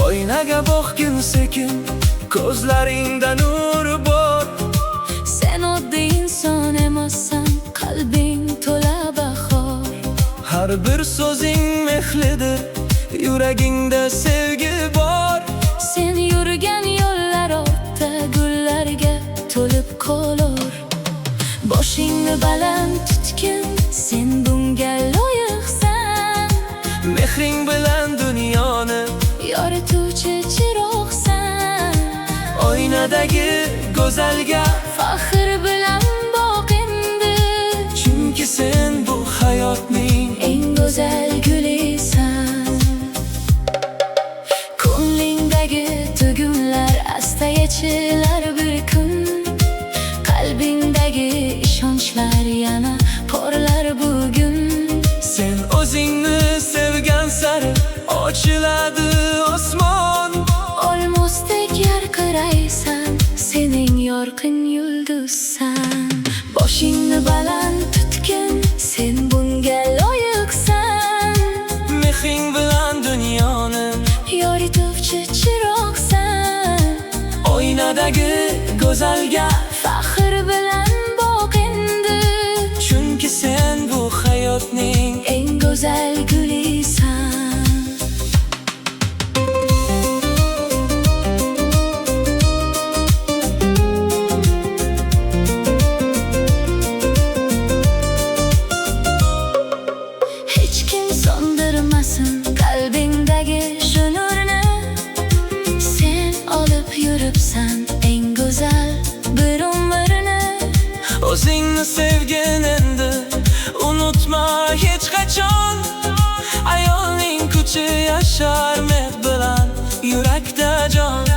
Oynaga boqgin sekin, ko'zlaringda nur bor. Sen oddiy inson emassan, qalbing to'la bahor. Har bir so'zing mehlidir, yuragingda sevgi bor. Sen yurgan yo'llar ortda gullarga to'lib qolur. Boshingni baland tutgin, sen bunga loyiqsan. Mehring bilan dunyoni yorituvchi chiroqsan. oynadagi go'zalga Faxr bilan boq endi, chunki sen bu hayotning eng go'zal gulisan. Ko'nglingdagi tugunlar asta yechilar bir kun. Qalbingdagi ishonchlar yana porlar bugun. sen o'zingni sevgan sari ochiladi osmon. Olmosdek yarqiraysan, sening yorqin yulduzsan. Boshingni baland tutgin, sen bunga loyiqsan. Mehring bilan dunyoni yorituvchi chiroqsan. oynadagi go'zalga Faxr bilan boq endi, chunki sen bu hayotning eng go'zal gulisan. Hech kim so'ndirmasin qalbingdagi shu nurni. Sen olib yuribsan eng go'zal bir umrni. o'zingni sevgin endi unutma hech qachon. Ayolning kuchi yashar mehr bilan yurakda jon.